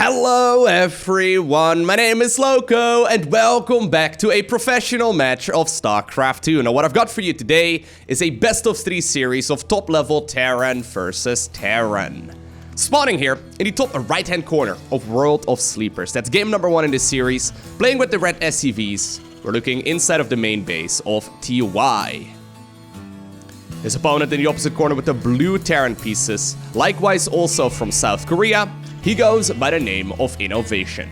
Hello everyone, my name is Lowko and welcome back to a professional match of StarCraft 2. Now what I've got for you today is a best of 3 series of top level Terran versus Terran. Spawning here in the top right hand corner of World of Sleepers. That's game number 1 in this series, playing with the red SCVs. We're looking inside of the main base of TY. His opponent in the opposite corner with the blue Terran pieces, likewise also from South Korea. He goes by the name of INnoVation.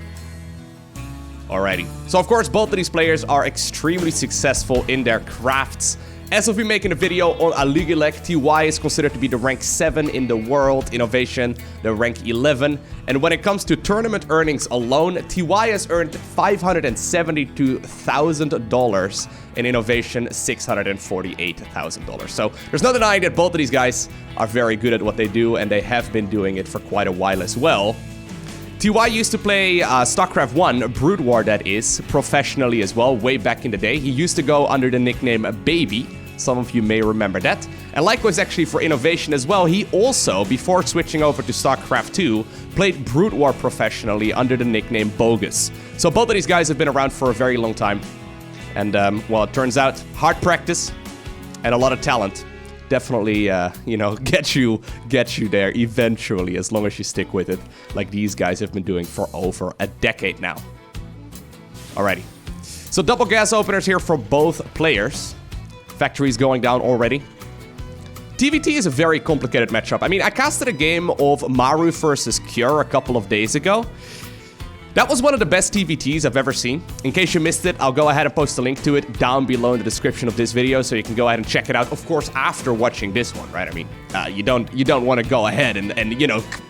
Alrighty, so of course both of these players are extremely successful in their crafts. As of me making a video on Aligilek, TY is considered to be the rank 7 in the world, INnoVation the rank 11. And when it comes to tournament earnings alone, TY has earned $572,000 and INnoVation $648,000. So there's no denying that both of these guys are very good at what they do, and they have been doing it for quite a while as well. TY used to play StarCraft 1, Brood War that is, professionally as well, way back in the day. He used to go under the nickname Baby. Some of you may remember that. And likewise actually for INnoVation as well, he also, before switching over to StarCraft 2, played Brood War professionally under the nickname Bogus. So both of these guys have been around for a very long time. And, well, it turns out, hard practice and a lot of talent definitely, get you there eventually, as long as you stick with it, like these guys have been doing for over a decade now. Alrighty. So double gas openers here for both players. Factories going down already. TVT is a very complicated matchup. I mean, I casted a game of Maru versus Cure a couple of days ago. That was one of the best TVTs I've ever seen. In case you missed it, I'll go ahead and post a link to it down below in the description of this video, so you can go ahead and check it out, of course, after watching this one, right? I mean, you don't want to go ahead and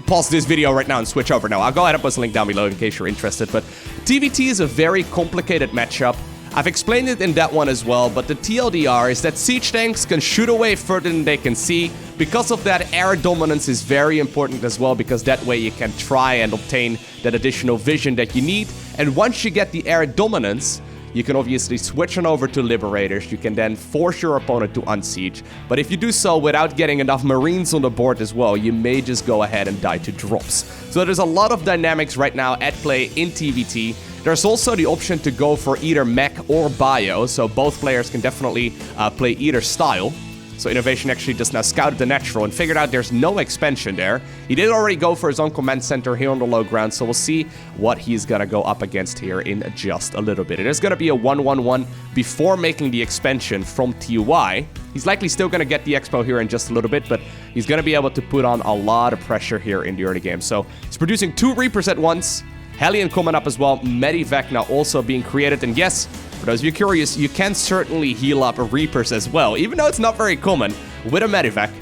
pause this video right now and switch over. No, I'll go ahead and post a link down below in case you're interested. But TVT is a very complicated matchup. I've explained it in that one as well, but the TLDR is that siege tanks can shoot away further than they can see. Because of that, air dominance is very important as well, because that way you can try and obtain that additional vision that you need. And once you get the air dominance, you can obviously switch on over to Liberators. You can then force your opponent to unsiege. But if you do so without getting enough Marines on the board as well, you may just go ahead and die to drops. So there's a lot of dynamics right now at play in TVT. There's also the option to go for either mech or bio, so both players can definitely play either style. So INnoVation actually just now scouted the natural and figured out there's no expansion there. He did already go for his own command center here on the low ground, so we'll see what he's gonna go up against here in just a little bit. It is gonna be a 1-1-1 before making the expansion from TY. He's likely still gonna get the expo here in just a little bit, but he's gonna be able to put on a lot of pressure here in the early game. So he's producing 2 Reapers at once. Hellion coming up as well, Medivac now also being created, and yes, for those of you curious, you can certainly heal up Reapers as well, even though it's not very common with a Medivac.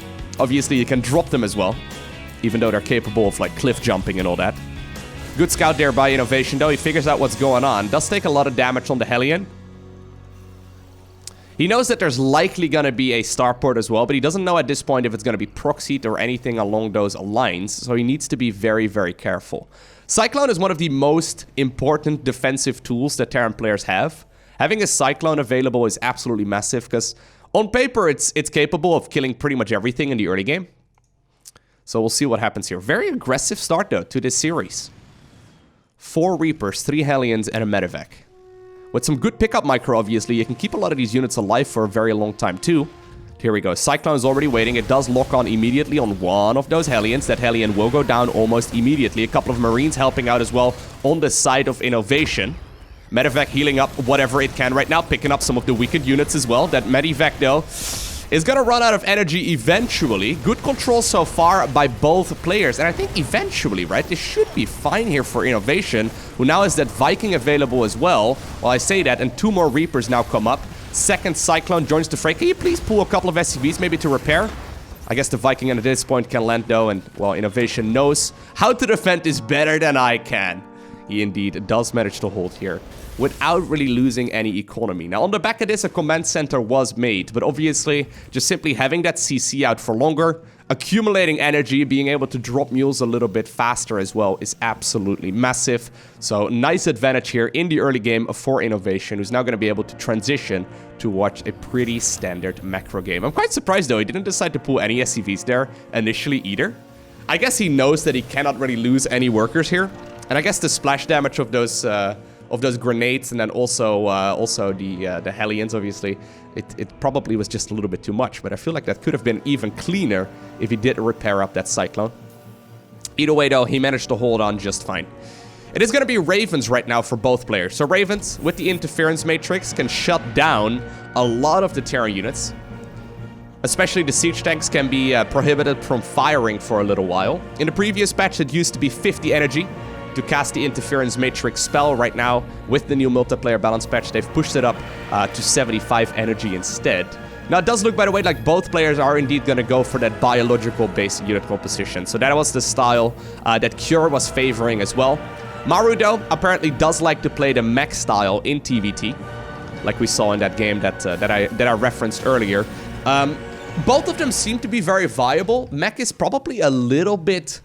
Obviously, you can drop them as well, even though they're capable of, like, cliff jumping and all that. Good scout there by INnoVation, though. He figures out what's going on. Does take a lot of damage on the Hellion. He knows that there's likely going to be a starport as well, but he doesn't know at this point if it's going to be proxied or anything along those lines, so he needs to be very, very careful. Cyclone is one of the most important defensive tools that Terran players have. Having a Cyclone available is absolutely massive, because on paper it's capable of killing pretty much everything in the early game. So we'll see what happens here. Very aggressive start, though, to this series. 4 Reapers, 3 Hellions, and a Medivac. With some good pickup micro, obviously, you can keep a lot of these units alive for a very long time, too. Here we go. Cyclone is already waiting. It does lock on immediately on one of those Hellions. That Hellion will go down almost immediately. A couple of Marines helping out as well on the side of INnoVation. Medivac healing up whatever it can right now, picking up some of the weakened units as well. That Medivac, though, is going to run out of energy eventually. Good control so far by both players. And I think eventually, right, this should be fine here for INnoVation, who now has that Viking available as well. Well, I say that, and 2 more Reapers now come up. Second Cyclone joins the fray. Can you please pull a couple of SCVs maybe to repair? I guess the Viking at this point can land, though, and, well, INnoVation knows how to defend this better than I can. He indeed does manage to hold here without really losing any economy. Now, on the back of this, a command center was made, but obviously, just simply having that CC out for longer, accumulating energy, being able to drop mules a little bit faster as well is absolutely massive. So, nice advantage here in the early game for INnoVation, who's now going to be able to transition to watch a pretty standard macro game. I'm quite surprised, though, he didn't decide to pull any SCVs there initially either. I guess he knows that he cannot really lose any workers here. And I guess the splash damage of those grenades, and then also the Hellions, obviously, it probably was just a little bit too much. But I feel like that could have been even cleaner if he did repair up that Cyclone. Either way, though, he managed to hold on just fine. It is going to be Ravens right now for both players. So Ravens, with the interference matrix, can shut down a lot of the Terran units. Especially the siege tanks can be prohibited from firing for a little while. In the previous patch, it used to be 50 energy to cast the interference matrix spell. Right now, with the new multiplayer balance patch, they've pushed it up to 75 energy instead. Now, it does look, by the way, like both players are indeed going to go for that biological-based unit composition. So that was the style that Cure was favoring as well. Maru, though, apparently does like to play the mech style in TVT, like we saw in that game that I referenced earlier. Both of them seem to be very viable. Mech is probably a little bit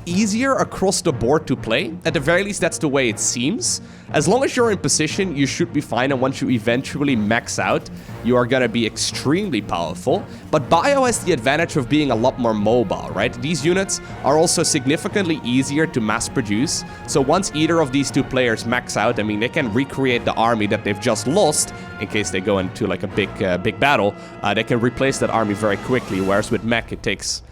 easier across the board to play. At the very least, that's the way it seems. As long as you're in position, you should be fine, and once you eventually max out, you are gonna be extremely powerful. But Bio has the advantage of being a lot more mobile, right? These units are also significantly easier to mass produce, so once either of these two players max out, I mean, they can recreate the army that they've just lost, in case they go into like a big battle. They can replace that army very quickly, whereas with Mech, it takes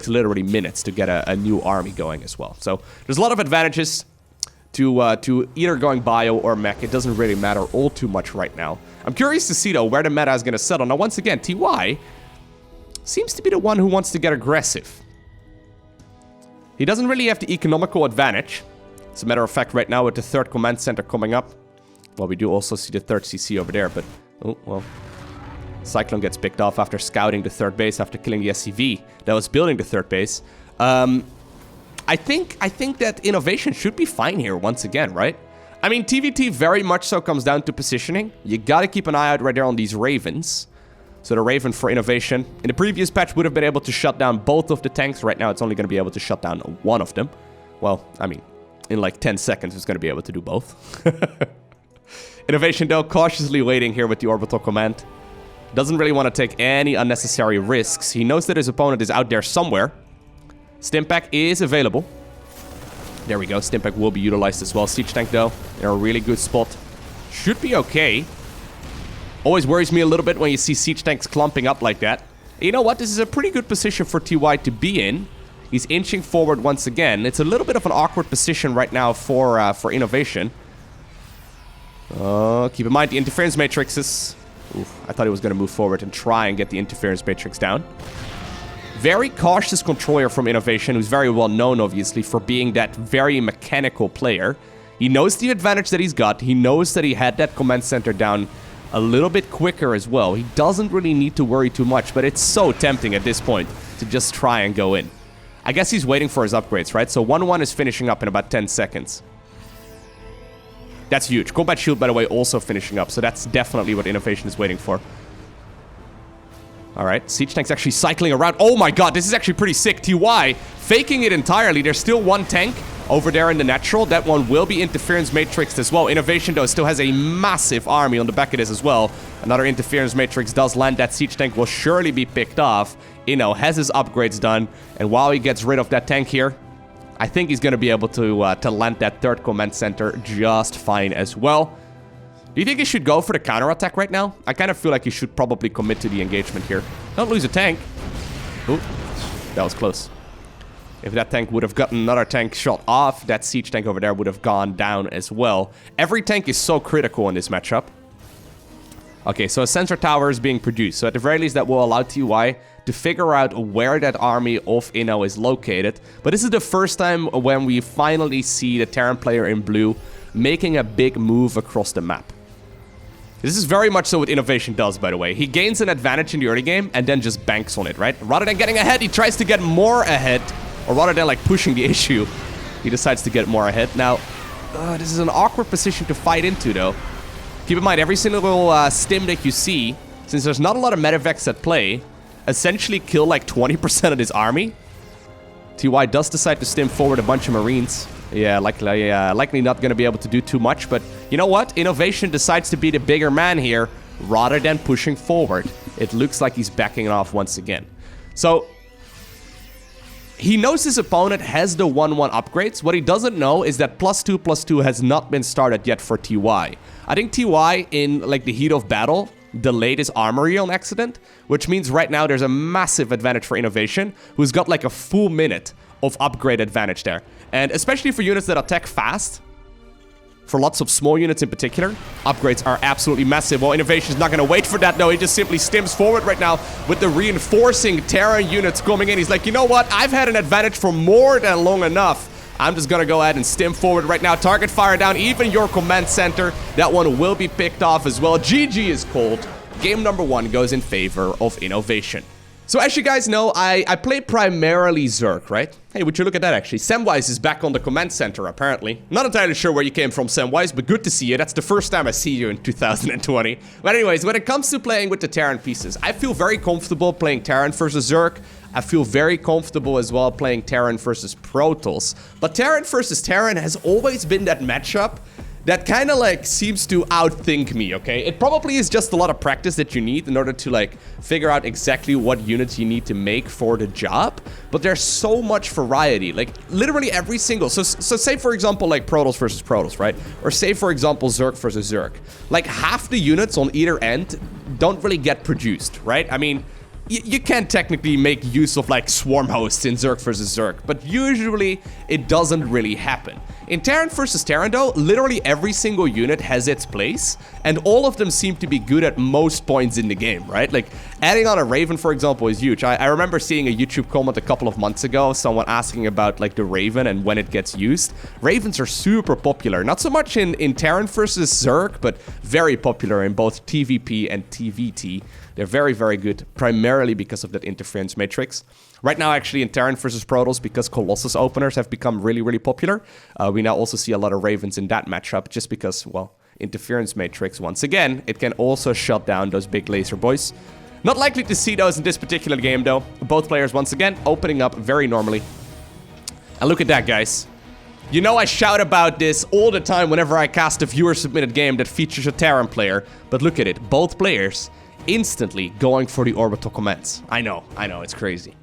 literally minutes to get a new army going as well. So there's a lot of advantages to either going Bio or Mech. It doesn't really matter all too much right now. I'm curious to see, though, where the meta is going to settle. Now, once again, TY seems to be the one who wants to get aggressive. He doesn't really have the economical advantage. As a matter of fact, right now with the third command center coming up, well, we do also see the third CC over there, but, oh, well. Cyclone gets picked off after scouting the third base, after killing the SCV that was building the third base. I think that INnoVation should be fine here once again, right? I mean, TVT very much so comes down to positioning. You gotta keep an eye out right there on these Ravens. So the Raven for INnoVation. In the previous patch, would have been able to shut down both of the tanks. Right now, it's only gonna be able to shut down one of them. Well, I mean, in like 10 seconds, it's gonna be able to do both. INnoVation, though, cautiously waiting here with the orbital command. Doesn't really want to take any unnecessary risks. He knows that his opponent is out there somewhere. Stimpack is available. There we go. Stimpack will be utilized as well. Siege tank, though, in a really good spot. Should be okay. Always worries me a little bit when you see siege tanks clumping up like that. You know what? This is a pretty good position for TY to be in. He's inching forward once again. It's a little bit of an awkward position right now for INnoVation. Keep in mind the interference matrices. Oof, I thought he was going to move forward and try and get the interference matrix down. Very cautious controller from INnoVation, who's very well known, obviously, for being that very mechanical player. He knows the advantage that he's got. He knows that he had that command center down a little bit quicker as well. He doesn't really need to worry too much, but it's so tempting at this point to just try and go in. I guess he's waiting for his upgrades, right? So 1-1 is finishing up in about 10 seconds. That's huge. Combat Shield, by the way, also finishing up. So that's definitely what INnoVation is waiting for. Alright, Siege Tank's actually cycling around. Oh my god, this is actually pretty sick. TY faking it entirely. There's still one tank over there in the natural. That one will be interference matrixed as well. INnoVation, though, still has a massive army on the back of this as well. Another interference matrix does land. That Siege Tank will surely be picked off. Inno has his upgrades done. And while he gets rid of that tank here, I think he's going to be able to land that third command center just fine as well. Do you think he should go for the counterattack right now? I kind of feel like he should probably commit to the engagement here. Don't lose a tank. Ooh, that was close. If that tank would have gotten another tank shot off, that siege tank over there would have gone down as well. Every tank is so critical in this matchup. Okay, so a sensor tower is being produced. So at the very least, that will allow TY to figure out where that army of Inno is located. But this is the first time when we finally see the Terran player in blue making a big move across the map. This is very much so what INnoVation does, by the way. He gains an advantage in the early game and then just banks on it, right? Rather than getting ahead, he tries to get more ahead. Or rather than like pushing the issue, he decides to get more ahead. Now, this is an awkward position to fight into, though. Keep in mind, every single stim that you see, since there's not a lot of medevacs at play, essentially kill like 20% of this army. TY does decide to stim forward a bunch of Marines. Yeah, likely not going to be able to do too much, but you know what? INnoVation decides to be the bigger man here rather than pushing forward. It looks like he's backing off once again. So, He knows his opponent has the 1-1 upgrades. What he doesn't know is that +2/+2 has not been started yet for TY. I think TY, in like the heat of battle, delayed his armory on accident, which means right now there's a massive advantage for INnoVation, who's got like a full minute of upgrade advantage there. And especially for units that attack fast, for lots of small units in particular, upgrades are absolutely massive. Well, INnoVation is not going to wait for that, though. He just simply stims forward right now with the reinforcing Terran units coming in. He's like, you know what? I've had an advantage for more than long enough. I'm just going to go ahead and stim forward right now. Target fire down, even your command center. That one will be picked off as well. GG is called. Game number 1 goes in favor of INnoVation. So as you guys know, I play primarily Zerg, right? Hey, would you look at that, actually. Samwise is back on the command center, apparently. Not entirely sure where you came from, Samwise, but good to see you. That's the first time I see you in 2020. But anyways, when it comes to playing with the Terran pieces, I feel very comfortable playing Terran versus Zerg. I feel very comfortable as well playing Terran versus Protoss. But Terran versus Terran has always been that matchup that kind of like seems to outthink me, okay? It probably is just a lot of practice that you need in order to like figure out exactly what units you need to make for the job. But there's so much variety, like literally every single, so say for example like Protoss versus Protoss, right? Or say for example Zerg versus Zerg. Like half the units on either end don't really get produced, right? I mean, you can technically make use of like swarm hosts in Zerg versus Zerg, but usually it doesn't really happen. In Terran versus Terran though, literally every single unit has its place, and all of them seem to be good at most points in the game, right? Like adding on a Raven, for example, is huge. I remember seeing a YouTube comment a couple of months ago, someone asking about like the Raven and when it gets used. Ravens are super popular, not so much in Terran versus Zerg, but very popular in both TVP and TVT. They're very, very good, primarily because of that interference matrix. Right now, actually, in Terran versus Protoss, because Colossus openers have become really, really popular, we now also see a lot of Ravens in that matchup, just because, well, interference matrix, once again, it can also shut down those big laser boys. Not likely to see those in this particular game, though. Both players, once again, opening up very normally. And look at that, guys. You know I shout about this all the time whenever I cast a viewer-submitted game that features a Terran player, but look at it, both players instantly going for the orbital commands. I know, it's crazy.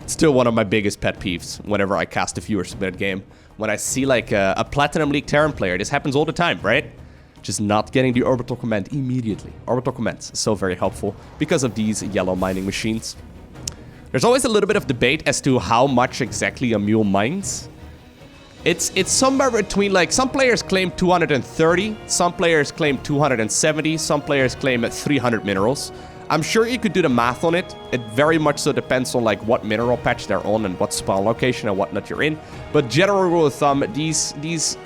It's still one of my biggest pet peeves whenever I cast a viewer-submitted game. When I see like a Platinum League Terran player, this happens all the time, right? Just not getting the orbital command immediately. Orbital commands, so very helpful because of these yellow mining machines. There's always a little bit of debate as to how much exactly a mule mines. It's somewhere between, like, some players claim 230, some players claim 270, some players claim 300 minerals. I'm sure you could do the math on it. It very much so depends on, like, what mineral patch they're on and what spawn location and whatnot you're in. But general rule of thumb, these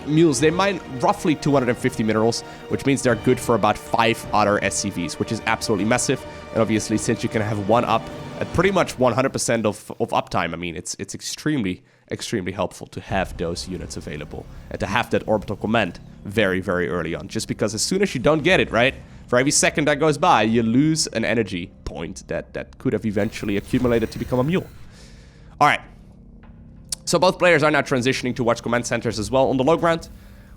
mules, they mine roughly 250 minerals, which means they're good for about 5 other SCVs, which is absolutely massive. And obviously, since you can have one up at pretty much 100% of uptime, I mean, it's extremely helpful to have those units available and to have that orbital command very, very early on. Just because as soon as you don't get it, right, for every second that goes by, you lose an energy point that could have eventually accumulated to become a mule. All right. So both players are now transitioning towards command centers as well. On the low ground,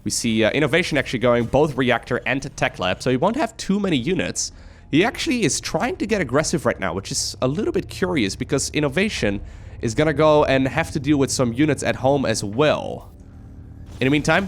we see INnoVation actually going both reactor and tech lab, so he won't have too many units. He actually is trying to get aggressive right now, which is a little bit curious because INnoVation is gonna go and have to deal with some units at home as well. In the meantime,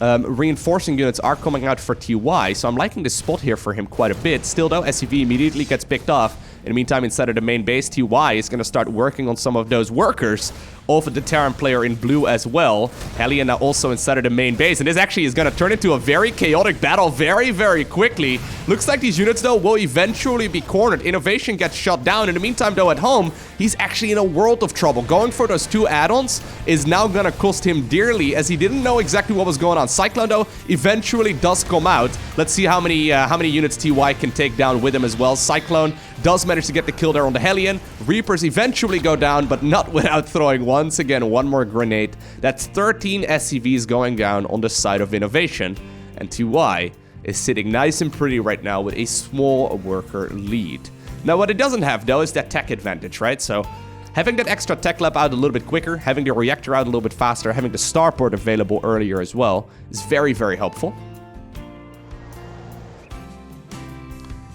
reinforcing units are coming out for TY, so I'm liking this spot here for him quite a bit. Still though, SCV immediately gets picked off. In the meantime, inside of the main base, TY is gonna start working on some of those workers of the Terran player in blue as well. Hellion now also inside of the main base, and this actually is gonna turn into a very chaotic battle very, very quickly. Looks like these units though will eventually be cornered. INnoVation gets shut down. In the meantime though, at home, he's actually in a world of trouble. Going for those 2 add-ons is now gonna cost him dearly, as he didn't know exactly what was going on. Cyclone though eventually does come out. Let's see how many units TY can take down with him as well. Cyclone does manage to get the kill there on the Hellion. Reapers eventually go down, but not without throwing once again one more grenade. That's 13 SCVs going down on the side of INnoVation, and TY is sitting nice and pretty right now with a small worker lead. Now what it doesn't have though is that tech advantage, right? So having that extra tech lab out a little bit quicker, having the reactor out a little bit faster, having the starport available earlier as well is very, very helpful.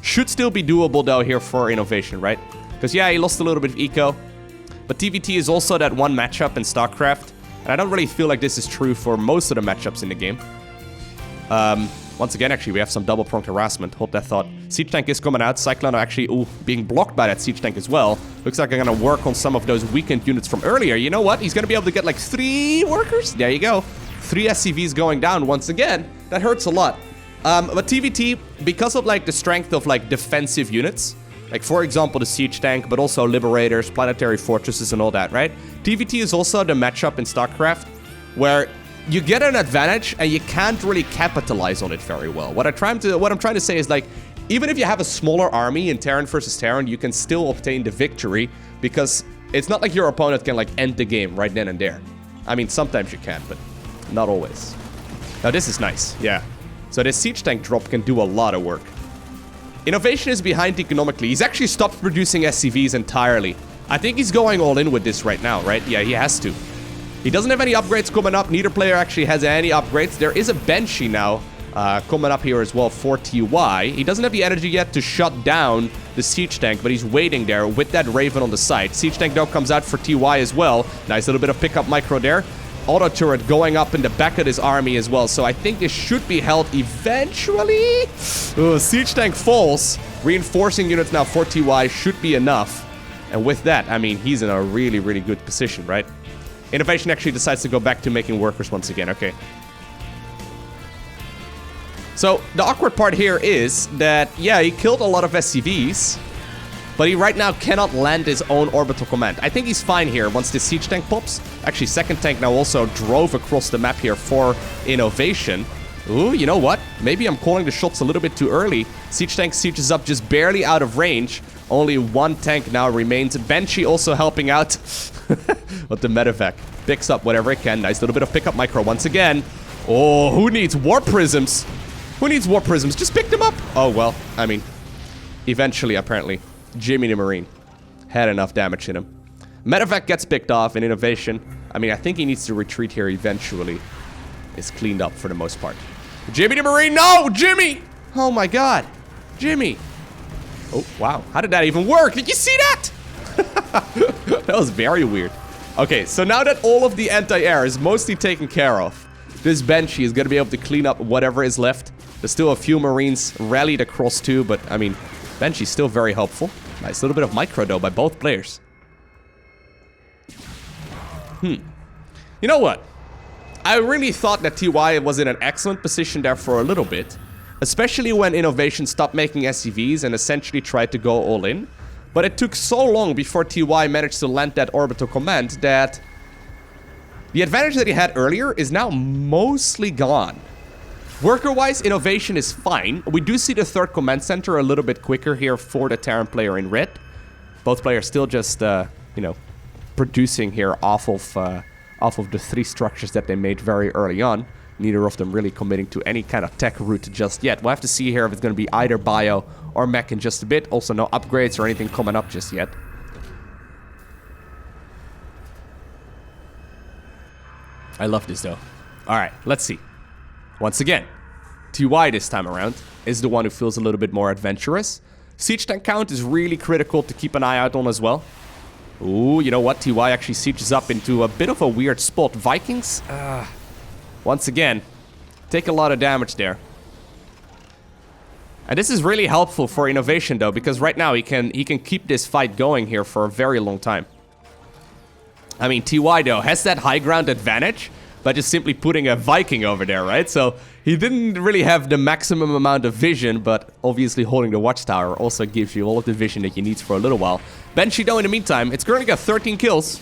Should still be doable though here for INnoVation, right? Because yeah, he lost a little bit of eco. But TVT is also that one matchup in StarCraft, and I don't really feel like this is true for most of the matchups in the game. Once again, actually, we have some double-pronged harassment. Hold that thought. Siege Tank is coming out. Cyclone are actually, being blocked by that Siege Tank as well. Looks like I'm gonna work on some of those weakened units from earlier. You know what? He's gonna be able to get like 3 workers. There you go. 3 SCVs going down once again. That hurts a lot. But TVT, because of like the strength of like defensive units, like for example the Siege Tank, but also Liberators, Planetary Fortresses and all that, right? TVT is also the matchup in StarCraft where you get an advantage and you can't really capitalize on it very well. What I'm trying to say is like, even if you have a smaller army in Terran versus Terran, you can still obtain the victory because it's not like your opponent can like end the game right then and there. I mean, sometimes you can, but not always. Now this is nice, yeah. So this Siege Tank drop can do a lot of work. INnoVation is behind economically. He's actually stopped producing SCVs entirely. I think he's going all in with this right now, right? Yeah, he has to. He doesn't have any upgrades coming up. Neither player actually has any upgrades. There is a Banshee now coming up here as well for TY. He doesn't have the energy yet to shut down the Siege Tank, but he's waiting there with that Raven on the side. Siege Tank, though, comes out for TY as well. Nice little bit of pickup micro there. Auto turret going up in the back of his army as well. So I think this should be held eventually. Siege Tank falls. Reinforcing units now for TY should be enough. And with that, I mean, he's in a really, really good position, right? INnoVation actually decides to go back to making workers once again. Okay. So the awkward part here is that, yeah, he killed a lot of SCVs, but he right now cannot land his own orbital command. I think he's fine here once the Siege Tank pops. Actually, second tank now also drove across the map here for INnoVation. Ooh, you know what? Maybe I'm calling the shots a little bit too early. Siege Tank sieges up just barely out of range. Only one tank now remains. Banshee also helping out. With the medevac. Picks up whatever it can. Nice little bit of pickup micro once again. Oh, who needs warp prisms? Who needs warp prisms? Just pick them up. Oh, well, I mean, eventually, apparently, Jimmy the Marine had enough damage in him. Medevac gets picked off in INnoVation. I mean, I think he needs to retreat here eventually. It's cleaned up for the most part. Jimmy the Marine, no! Jimmy! Oh my god. Jimmy. Oh, wow. How did that even work? Did you see that? That was very weird. Okay, so now that all of the anti-air is mostly taken care of, this Banshee is going to be able to clean up whatever is left. There's still a few Marines rallied across too, but I mean, Banshee's still very helpful. Nice little bit of micro though by both players. You know what? I really thought that TY was in an excellent position there for a little bit. Especially when INnoVation stopped making SCVs and essentially tried to go all in. But it took so long before TY managed to land that orbital command that the advantage that he had earlier is now mostly gone. Worker-wise, INnoVation is fine. We do see the third command center a little bit quicker here for the Terran player in red. Both players still just, you know, producing here off of the 3 structures that they made very early on. Neither of them really committing to any kind of tech route just yet. We'll have to see here if it's going to be either bio or mech in just a bit. Also, no upgrades or anything coming up just yet. I love this, though. Alright, let's see. Once again, TY this time around is the one who feels a little bit more adventurous. Siege tank count is really critical to keep an eye out on as well. Ooh, you know what? TY actually sieges up into a bit of a weird spot. Vikings, once again, take a lot of damage there. And this is really helpful for INnoVation though, because right now he can keep this fight going here for a very long time. I mean, TY though has that high ground advantage by just simply putting a Viking over there, right? So he didn't really have the maximum amount of vision, but obviously holding the watchtower also gives you all of the vision that you need for a little while. Banshee though, in the meantime, it's currently got 13 kills.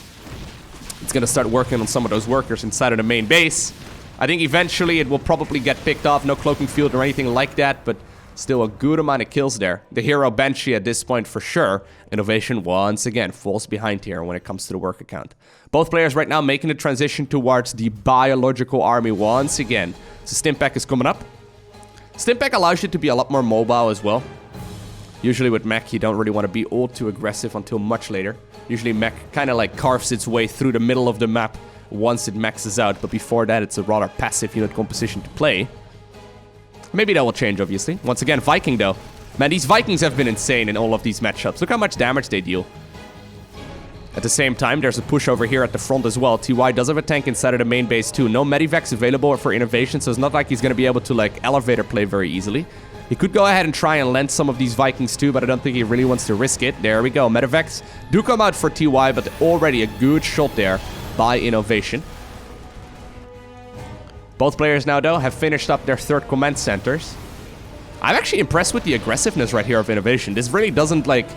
It's gonna start working on some of those workers inside of the main base. I think eventually it will probably get picked off. No cloaking field or anything like that, but still a good amount of kills there. The hero Banshee at this point for sure. INnoVation once again falls behind here when it comes to the work account. Both players right now making the transition towards the biological army once again. So Stimpack is coming up. Stimpack allows you to be a lot more mobile as well. Usually with mech you don't really want to be all too aggressive until much later. Usually mech kind of like carves its way through the middle of the map once it maxes out, but before that it's a rather passive unit composition to play. Maybe that will change, obviously. Once again, Viking, though. Man, these Vikings have been insane in all of these matchups. Look how much damage they deal. At the same time, there's a push over here at the front as well. TY does have a tank inside of the main base too. No medivacs available for INnoVation, so it's not like he's going to be able to, like, elevator play very easily. He could go ahead and try and land some of these Vikings too, but I don't think he really wants to risk it. There we go. Medivacs do come out for TY, but already a good shot there by INnoVation. Both players now, though, have finished up their third command centers. I'm actually impressed with the aggressiveness right here of INnoVation. This really doesn't, like...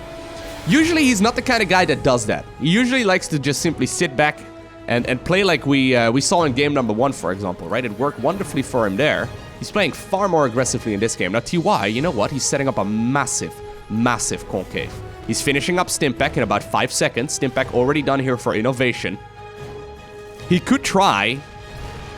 Usually, he's not the kind of guy that does that. He usually likes to just simply sit back and play like we saw in game number 1, for example, right? It worked wonderfully for him there. He's playing far more aggressively in this game. Now, TY, you know what? He's setting up a massive, massive concave. He's finishing up Stimpack in about 5 seconds. Stimpack already done here for INnoVation. He could try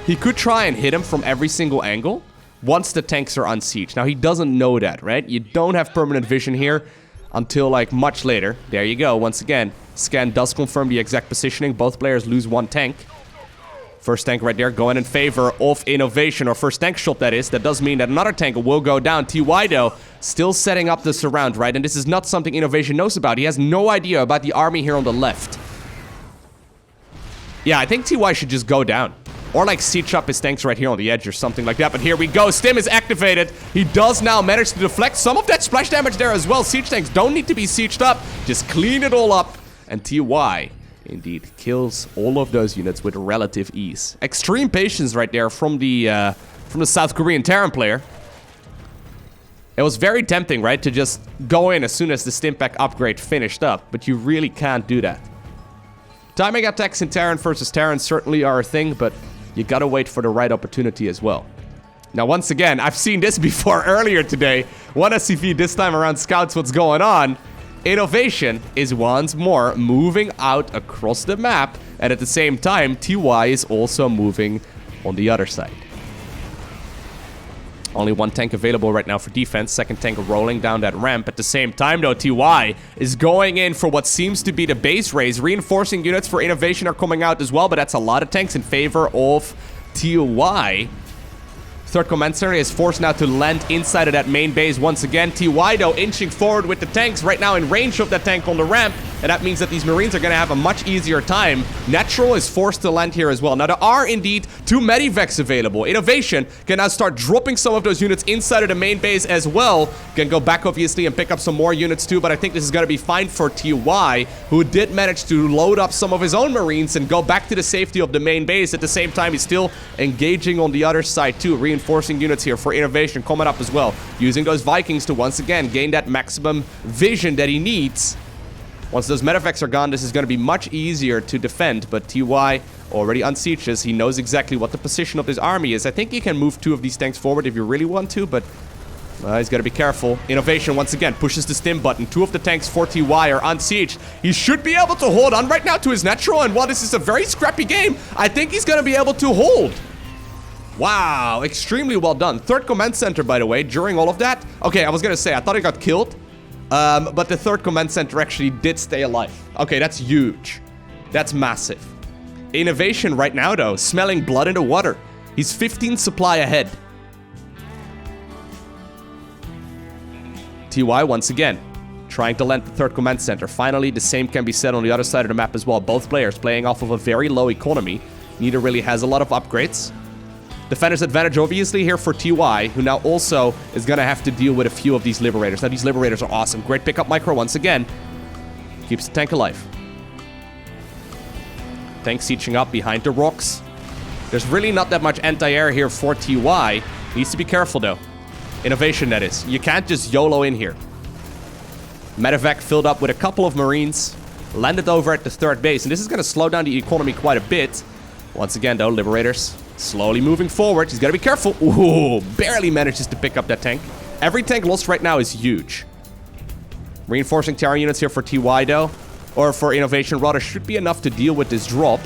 and hit him from every single angle once the tanks are on siege. Now, he doesn't know that, right? You don't have permanent vision here until, like, much later. There you go. Once again, scan does confirm the exact positioning. Both players lose 1 tank. First tank right there going in favor of INnoVation, or first tank shot, that is. That does mean that another tank will go down. TY, though, still setting up the surround, right? And this is not something INnoVation knows about. He has no idea about the army here on the left. Yeah, I think TY should just go down. Or, like, siege up his tanks right here on the edge or something like that. But here we go. Stim is activated. He does now manage to deflect some of that splash damage there as well. Siege tanks don't need to be sieged up. Just clean it all up. And TY, indeed, kills all of those units with relative ease. Extreme patience right there from the South Korean Terran player. It was very tempting, right, to just go in as soon as the Stimpack upgrade finished up. But you really can't do that. Timing attacks in Terran versus Terran certainly are a thing, but you gotta wait for the right opportunity as well. Now, once again, I've seen this before earlier today. 1 SCV this time around scouts what's going on. INnoVation is once more moving out across the map, and at the same time, TY is also moving on the other side. Only 1 tank available right now for defense. Second tank rolling down that ramp. At the same time, though, TY is going in for what seems to be the base raise. Reinforcing units for INnoVation are coming out as well, but that's a lot of tanks in favor of TY. Third command center is forced now to land inside of that main base once again. TY, though, inching forward with the tanks right now in range of that tank on the ramp. And that means that these Marines are going to have a much easier time. Natural is forced to land here as well. Now, there are indeed 2 medivacs available. INnoVation can now start dropping some of those units inside of the main base as well. Can go back, obviously, and pick up some more units too. But I think this is going to be fine for TY, who did manage to load up some of his own Marines and go back to the safety of the main base. At the same time, he's still engaging on the other side too. Reinforcing units here for INnoVation coming up as well. Using those Vikings to once again gain that maximum vision that he needs. Once those medivacs are gone, this is going to be much easier to defend, but TY already on sieges. He knows exactly what the position of his army is. I think he can move 2 of these tanks forward if you really want to, but he's got to be careful. INnoVation, once again, pushes the stim button. 2 of the tanks for TY are on siege. He should be able to hold on right now to his natural, and while this is a very scrappy game, I think he's going to be able to hold. Wow, extremely well done. Third command center, by the way, during all of that. Okay, I was going to say, I thought he got killed. But the third command center actually did stay alive. Okay, that's huge. That's massive. INnoVation right now, though, smelling blood in the water. He's 15 supply ahead. TY, once again, trying to land the third command center. Finally, the same can be said on the other side of the map as well. Both players playing off of a very low economy. Neither really has a lot of upgrades. Defender's advantage, obviously, here for TY, who now also is going to have to deal with a few of these Liberators. Now, these Liberators are awesome. Great pickup micro once again. Keeps the tank alive. Tank sieging up behind the rocks. There's really not that much anti-air here for TY. Needs to be careful, though. INnoVation, that is. You can't just YOLO in here. Medevac filled up with a couple of Marines. Landed over at the third base. And this is going to slow down the economy quite a bit. Once again, though, Liberators slowly moving forward. He's got to be careful. Ooh, barely manages to pick up that tank. Every tank lost right now is huge. Reinforcing Terran units here for TY, though. Or for INnoVation, rather, should be enough to deal with this drop.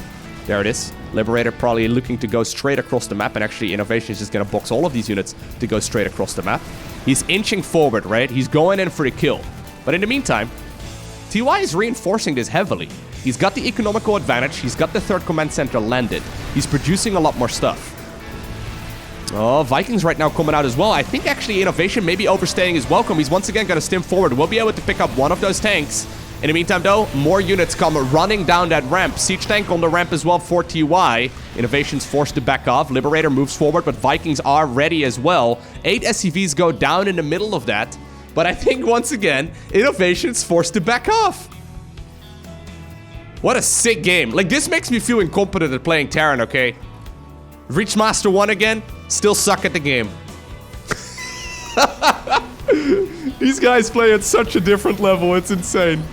There it is. Liberator probably looking to go straight across the map. And actually, INnoVation is just going to box all of these units to go straight across the map. He's inching forward, right? He's going in for the kill. But in the meantime, TY is reinforcing this heavily. He's got the economical advantage. He's got the third command center landed. He's producing a lot more stuff. Oh, Vikings right now coming out as well. I think actually INnoVation may be overstaying his welcome. He's once again going to stim forward. We'll be able to pick up one of those tanks. In the meantime, though, more units come running down that ramp. Siege tank on the ramp as well for TY. INnoVation's forced to back off. Liberator moves forward, but Vikings are ready as well. 8 SCVs go down in the middle of that. But I think, once again, INnoVation's forced to back off. What a sick game. Like, this makes me feel incompetent at playing Terran, okay? Reach Master 1 again. Still suck at the game. These guys play at such a different level. It's insane.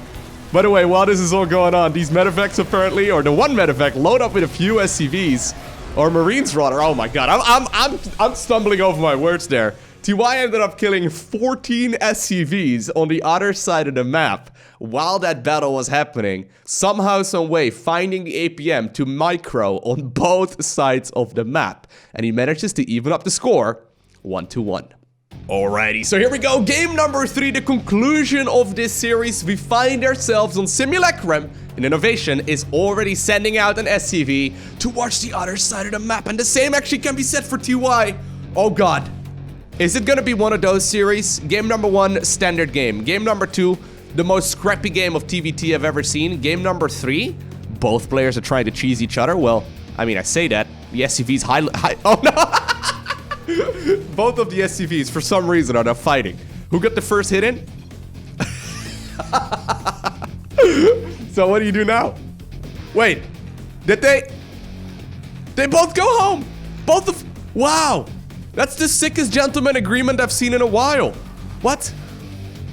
By the way, while this is all going on, these medevacs apparently, or the one medevac, load up with a few SCVs. Or Marines rather. Oh my god. I'm stumbling over my words there. TY ended up killing 14 SCVs on the other side of the map while that battle was happening. Somehow, some way, finding the APM to micro on both sides of the map. And he manages to even up the score 1-1. Alrighty, so here we go. Game number 3, the conclusion of this series. We find ourselves on Simulacrum, and INnoVation is already sending out an SCV towards the other side of the map. And the same actually can be said for TY. Oh god. Is it gonna be one of those series? Game number 1, standard game. Game number 2, the most scrappy game of TVT I've ever seen. Game number 3, both players are trying to cheese each other. Well, I mean, I say that. The SCV's high oh no! Both of the SCVs, for some reason, are now fighting. Who got the first hit in? So what do you do now? Wait, did they both go home? Both of... Wow! That's the sickest gentleman agreement I've seen in a while. What?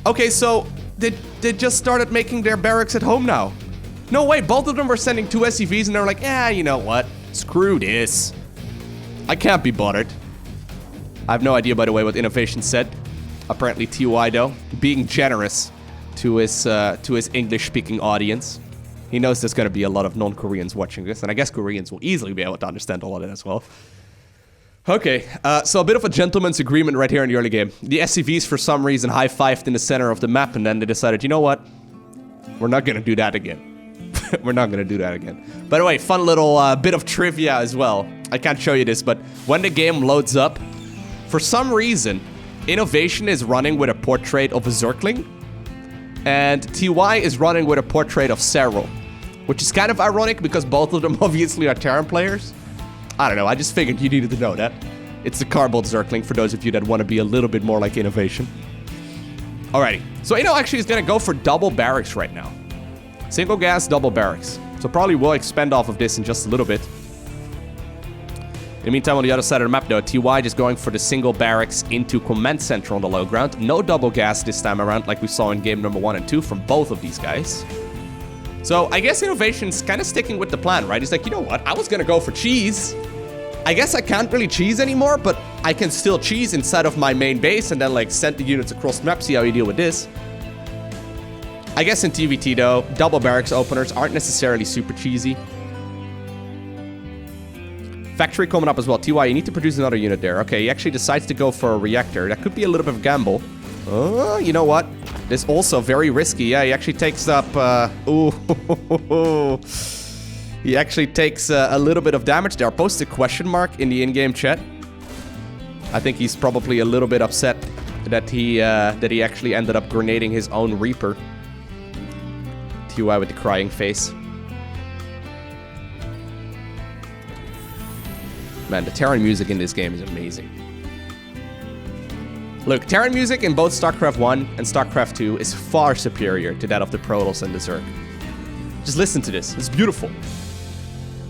Okay, so they just started making their barracks at home now. No way, both of them were sending 2 SCVs and they were like, yeah, you know what? Screw this. I can't be bothered. I have no idea, by the way, what INnoVation said. Apparently TY, though, being generous to his English-speaking audience. He knows there's going to be a lot of non-Koreans watching this, and I guess Koreans will easily be able to understand all of it as well. Okay, so a bit of a gentleman's agreement right here in the early game. The SCVs, for some reason, high-fived in the center of the map, and then they decided, you know what? We're not going to do that again. We're not going to do that again. By the way, fun little bit of trivia as well. I can't show you this, but when the game loads up, for some reason, INnoVation is running with a portrait of a Zergling, and TY is running with a portrait of Cyril, which is kind of ironic because both of them obviously are Terran players. I don't know, I just figured you needed to know that. It's the Carbon Zergling for those of you that want to be a little bit more like INnoVation. Alrighty, so Inno actually is going to go for double barracks right now. Single gas, double barracks. So probably will expand off of this in just a little bit. In the meantime, on the other side of the map, though, TY just going for the single barracks into command center on the low ground. No double gas this time around, like we saw in game number 1 and 2 from both of these guys. So I guess INnoVation's kind of sticking with the plan, right? He's like, you know what? I was gonna go for cheese. I guess I can't really cheese anymore, but I can still cheese inside of my main base and then, like, send the units across the map, see how you deal with this. I guess in TVT, though, double barracks openers aren't necessarily super cheesy. Factory coming up as well. TY, you need to produce another unit there. Okay, he actually decides to go for a reactor. That could be a little bit of a gamble. Oh, you know what? This also very risky. Yeah, he actually takes up... ooh. He actually takes a little bit of damage there. Post a question mark in the in-game chat. I think he's probably a little bit upset that he actually ended up grenading his own Reaper. TY with the crying face. Man, the Terran music in this game is amazing. Look, Terran music in both StarCraft 1 and StarCraft 2 is far superior to that of the Protoss and the Zerg. Just listen to this. It's beautiful.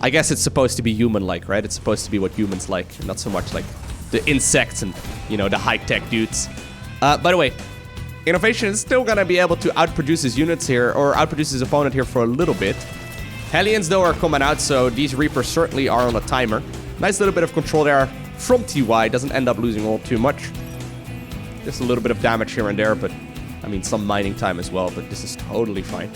I guess it's supposed to be human-like, right? It's supposed to be what humans like, and not so much like the insects and, you know, the high-tech dudes. By the way, INnoVation is still gonna be able to outproduce his units here, or outproduce his opponent here for a little bit. Hellions, though, are coming out, so these Reapers certainly are on a timer. Nice little bit of control there from TY. Doesn't end up losing all too much. Just a little bit of damage here and there, but I mean, some mining time as well, but this is totally fine.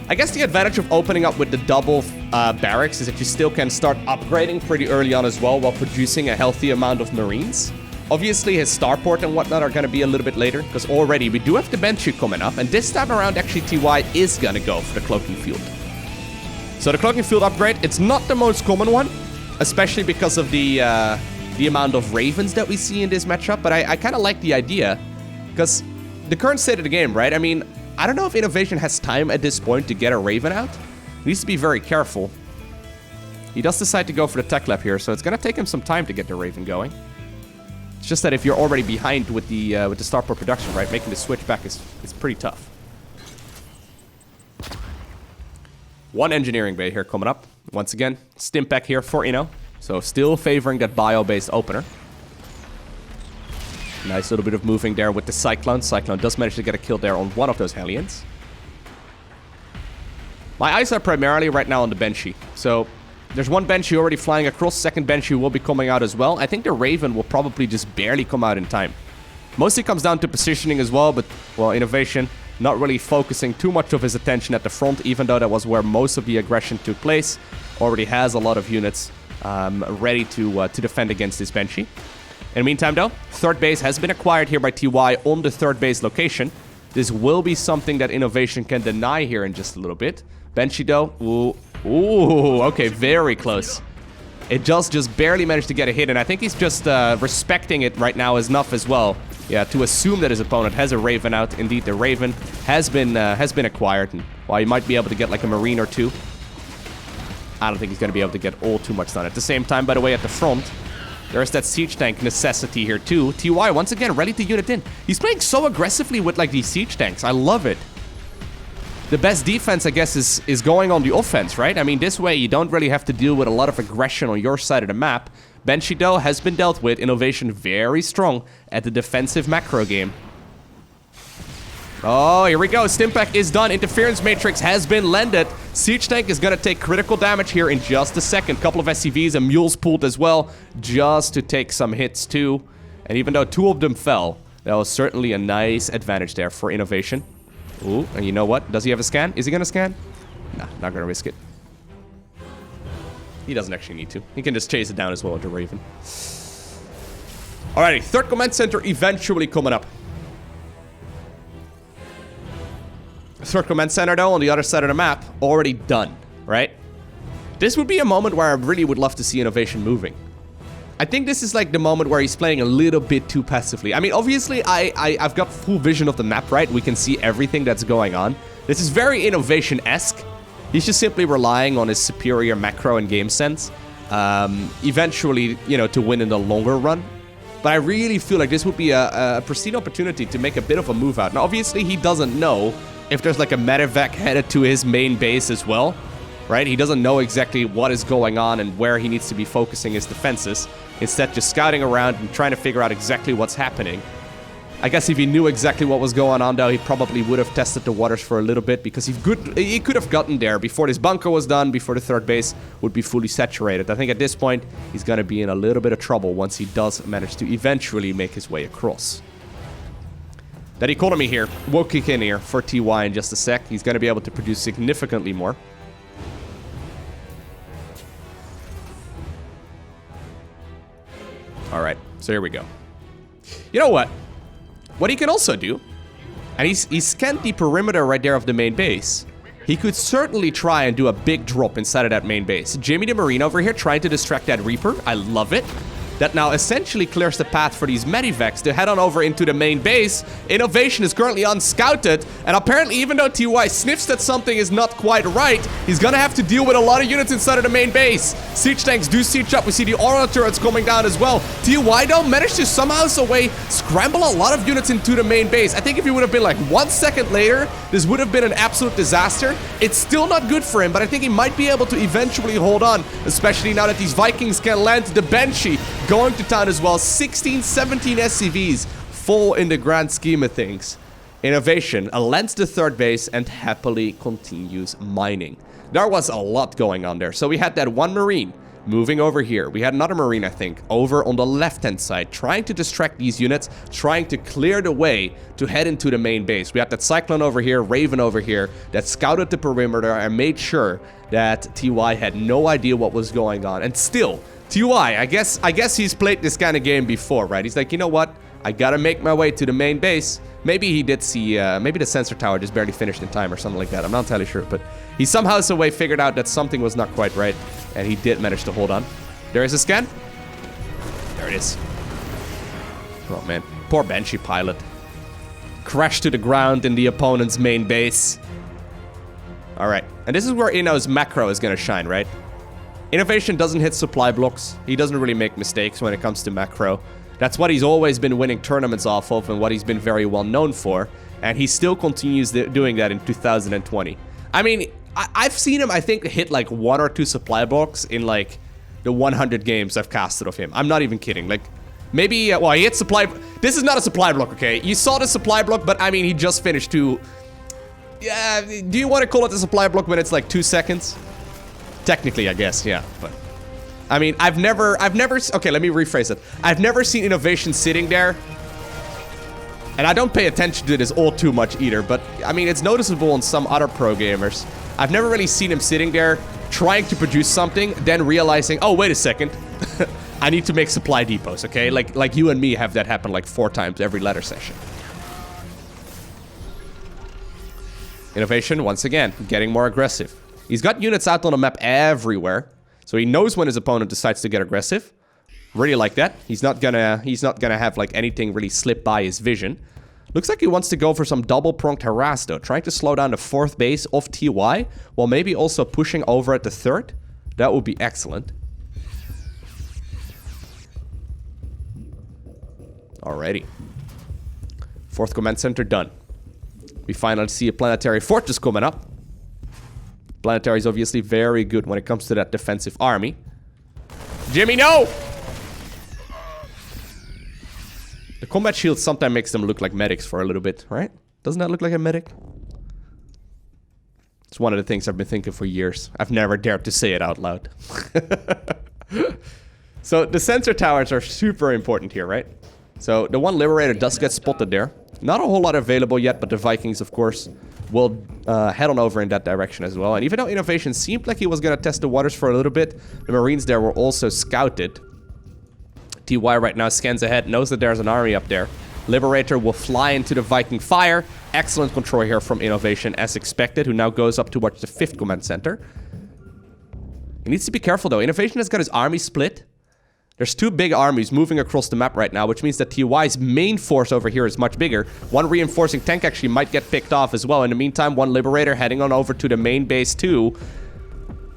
I guess the advantage of opening up with the double barracks is that you still can start upgrading pretty early on as well while producing a healthy amount of Marines. Obviously, his starport and whatnot are going to be a little bit later, because already we do have the Banshee coming up, and this time around, actually, TY is going to go for the Cloaking Field. So the Cloaking Field upgrade, it's not the most common one, especially because of the amount of Ravens that we see in this matchup, but I kind of like the idea, because the current state of the game, right? I mean, I don't know if INnoVation has time at this point to get a Raven out. He needs to be very careful. He does decide to go for the tech lab here, so it's going to take him some time to get the Raven going. It's just that if you're already behind with the starport production, right, making the switch back is pretty tough. One engineering bay here coming up. Once again, Stimpak here for Inno. So still favoring that bio-based opener. Nice little bit of moving there with the Cyclone. Cyclone does manage to get a kill there on one of those Hellions. My eyes are primarily right now on the Banshee. So there's one Banshee already flying across. Second Banshee will be coming out as well. I think the Raven will probably just barely come out in time. Mostly comes down to positioning as well, but, well, INnoVation not really focusing too much of his attention at the front, even though that was where most of the aggression took place. Already has a lot of units ready to defend against this Banshee. In the meantime, though, third base has been acquired here by TY on the third base location. This will be something that INnoVation can deny here in just a little bit. Banshee, though, ooh, okay, very close. It just barely managed to get a hit, and I think he's just respecting it right now enough as well. Yeah, to assume that his opponent has a Raven out. Indeed, the Raven has been acquired, and while he might be able to get like a Marine or two, I don't think he's going to be able to get all too much done. At the same time, by the way, at the front, there's that siege tank necessity here too. TY, once again, ready to unit in. He's playing so aggressively with like these siege tanks. I love it. The best defense, I guess, is going on the offense, right? I mean, this way you don't really have to deal with a lot of aggression on your side of the map. Banshee, though, has been dealt with. INnoVation very strong at the defensive macro game. Oh, here we go. Stimpak is done. Interference Matrix has been landed. Siege Tank is going to take critical damage here in just a second. Couple of SCVs and Mules pulled as well, just to take some hits too. And even though two of them fell, that was certainly a nice advantage there for INnoVation. Ooh, and you know what? Does he have a scan? Is he going to scan? Nah, not going to risk it. He doesn't actually need to. He can just chase it down as well with the Raven. Alrighty, third command center eventually coming up. Third command center, though, on the other side of the map, already done, right? This would be a moment where I really would love to see INnoVation moving. I think this is like the moment where he's playing a little bit too passively. I mean, obviously, I've got full vision of the map, right? We can see everything that's going on. This is very INnoVation-esque. He's just simply relying on his superior macro and game sense. Eventually, you know, to win in the longer run. But I really feel like this would be a pristine opportunity to make a bit of a move out. Now, obviously, he doesn't know if there's like a medevac headed to his main base as well, right? He doesn't know exactly what is going on and where he needs to be focusing his defenses. Instead, just scouting around and trying to figure out exactly what's happening. I guess if he knew exactly what was going on, though, he probably would have tested the waters for a little bit, because he could have gotten there before this bunker was done, before the third base would be fully saturated. I think at this point, he's going to be in a little bit of trouble once he does manage to eventually make his way across. That economy here will kick in here for TY in just a sec. He's going to be able to produce significantly more. Alright, so here we go. You know what? What he can also do, and he's scanned the perimeter right there of the main base. He could certainly try and do a big drop inside of that main base. Jimmy the Marine over here trying to distract that Reaper. I love it. That now essentially clears the path for these medivacs to head on over into the main base. INnoVation is currently unscouted, and apparently even though TY sniffs that something is not quite right, he's gonna have to deal with a lot of units inside of the main base. Siege tanks do siege up. We see the aura turrets coming down as well. TY though managed to somehow scramble a lot of units into the main base. I think if he would have been like 1 second later, this would have been an absolute disaster. It's still not good for him, but I think he might be able to eventually hold on, especially now that these Vikings can land the Banshee going to town as well. 16, 17 SCVs, full in the grand scheme of things. INnoVation lands the third base and happily continues mining. There was a lot going on there. So we had that one Marine moving over here. We had another Marine, I think, over on the left-hand side, trying to distract these units, trying to clear the way to head into the main base. We had that Cyclone over here, Raven over here, that scouted the perimeter and made sure that TY had no idea what was going on. And still, TY, I guess he's played this kind of game before, right? He's like, you know what? I gotta make my way to the main base. Maybe he did see, maybe the sensor tower just barely finished in time or something like that. I'm not entirely sure, but he somehow, some way figured out that something was not quite right, and he did manage to hold on. There is a scan. There it is. Oh, man. Poor Banshee pilot. crash to the ground in the opponent's main base. Alright, and this is where Inno's macro is gonna shine, right? INnoVation doesn't hit supply blocks. He doesn't really make mistakes when it comes to macro. That's what he's always been winning tournaments off of and what he's been very well known for. And he still continues doing that in 2020. I mean, I've seen him, I think, hit like 1 or 2 supply blocks in like the 100 games I've casted of him. I'm not even kidding. Like, maybe, well, he hit supply... This is not a supply block, okay? You saw the supply block, but I mean, he just finished 2... Yeah, do you want to call it a supply block when it's like 2 seconds? Technically, I guess, yeah, but... I mean, I've never... Okay, let me rephrase it. I've never seen INnoVation sitting there. And I don't pay attention to this all too much either, but, I mean, it's noticeable on some other pro gamers. I've never really seen him sitting there, trying to produce something, then realizing, oh, wait a second. I need to make supply depots, okay? Like you and me have that happen like 4 times every ladder session. INnoVation, once again, getting more aggressive. He's got units out on the map everywhere, so he knows when his opponent decides to get aggressive. Really like that. He's not gonna have like anything really slip by his vision. Looks like he wants to go for some double-pronged harass though, trying to slow down the 4th base of TY, while maybe also pushing over at the 3rd. That would be excellent. Alrighty. 4th command center done. We finally see a planetary fortress coming up. Planetary is obviously very good when it comes to that defensive army. Jimmy, no! The combat shield sometimes makes them look like medics for a little bit, right? Doesn't that look like a medic? It's one of the things I've been thinking for years. I've never dared to say it out loud. So the sensor towers are super important here, right? So the one Liberator does get spotted there. Not a whole lot available yet, but the Vikings, of course, will head on over in that direction as well. And even though INnoVation seemed like he was going to test the waters for a little bit, the Marines there were also scouted. TY right now scans ahead, knows that there's an army up there. Liberator will fly into the Viking fire. Excellent control here from INnoVation, as expected, who now goes up towards the 5th command center. He needs to be careful, though. INnoVation has got his army split. There's 2 big armies moving across the map right now, which means that TY's main force over here is much bigger. One reinforcing tank actually might get picked off as well. In the meantime, one Liberator heading on over to the main base too.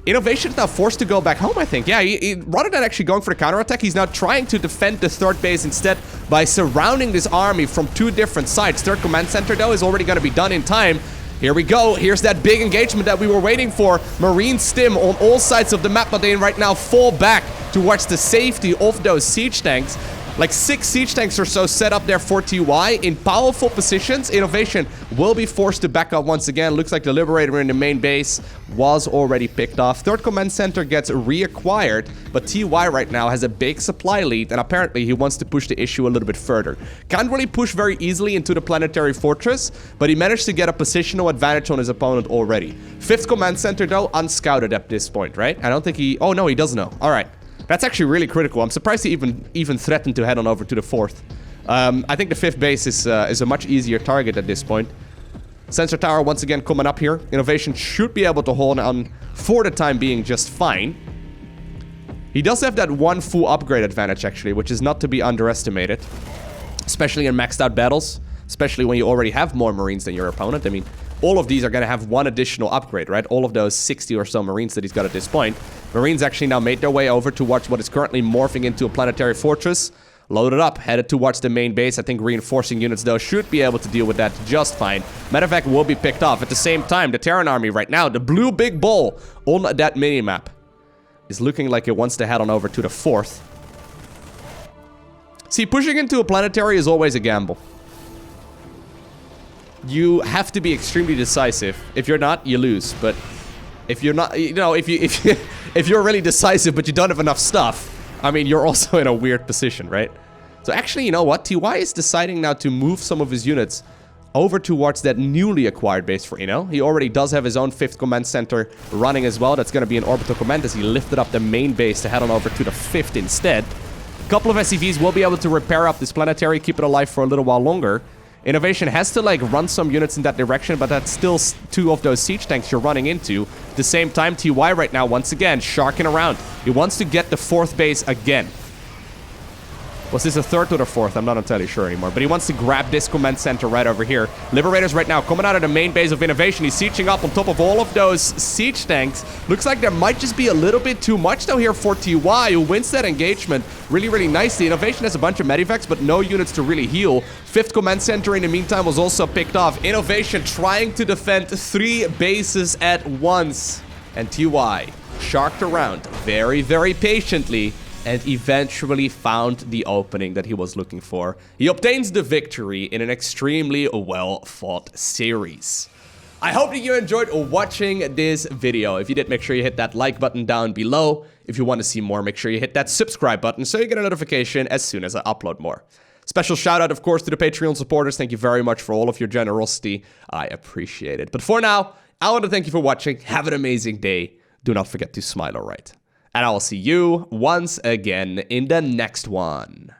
INnoVation is now forced to go back home, I think. Yeah, rather than actually going for the counterattack, he's now trying to defend the 3rd base instead by surrounding this army from 2 different sides. 3rd command center, though, is already going to be done in time. Here we go. Here's that big engagement that we were waiting for. Marine stim on all sides of the map, but they right now fall back towards the safety of those siege tanks. Like 6 siege tanks or so set up there for TY in powerful positions. INnoVation will be forced to back up once again. Looks like the Liberator in the main base was already picked off. 3rd command center gets reacquired, but TY right now has a big supply lead, and apparently he wants to push the issue a little bit further. Can't really push very easily into the planetary fortress, but he managed to get a positional advantage on his opponent already. 5th command center, though, unscouted at this point, right? I don't think he... Oh, no, he does know. All right. That's actually really critical. I'm surprised he even threatened to head on over to the 4th. I think the 5th base is a much easier target at this point. Sensor tower once again coming up here. INnoVation should be able to hold on for the time being just fine. He does have that 1 full upgrade advantage actually, which is not to be underestimated. Especially in maxed out battles. Especially when you already have more Marines than your opponent. I mean, all of these are going to have 1 additional upgrade, right? All of those 60 or so Marines that he's got at this point. Marines actually now made their way over towards what is currently morphing into a planetary fortress. Loaded up, headed towards the main base. I think reinforcing units, though, should be able to deal with that just fine. Medevac will be picked off. At the same time, the Terran army right now, the blue big ball on that mini-map, is looking like it wants to head on over to the 4th. See, pushing into a planetary is always a gamble. You have to be extremely decisive. If you're not, you lose. But if you're not, you know, if you're really decisive but you don't have enough stuff, I mean, you're also in a weird position, right? So actually, you know what? TY is deciding now to move some of his units over towards that newly acquired base for Inno. He already does have his own 5th command center running as well. That's going to be an orbital command as he lifted up the main base to head on over to the 5th instead. A couple of SCVs will be able to repair up this planetary, keep it alive for a little while longer. INnoVation has to like run some units in that direction, but that's still 2 of those siege tanks you're running into. At the same time, TY right now, once again, sharking around. He wants to get the 4th base again. Was this a third or the fourth? I'm not entirely sure anymore. But he wants to grab this command center right over here. Liberators right now coming out of the main base of INnoVation. He's sieging up on top of all of those siege tanks. Looks like there might just be a little bit too much though here for TY, who wins that engagement really, really nicely. INnoVation has a bunch of medivacs, but no units to really heal. Fifth command center in the meantime was also picked off. INnoVation trying to defend 3 bases at once. And TY sharked around very, very patiently and eventually found the opening that he was looking for. He obtains the victory in an extremely well-fought series. I hope that you enjoyed watching this video. If you did, make sure you hit that like button down below. If you want to see more, make sure you hit that subscribe button so you get a notification as soon as I upload more. Special shout out, of course, to the Patreon supporters. Thank you very much for all of your generosity. I appreciate it. But for now, I want to thank you for watching. Have an amazing day. Do not forget to smile, alright? And I will see you once again in the next one.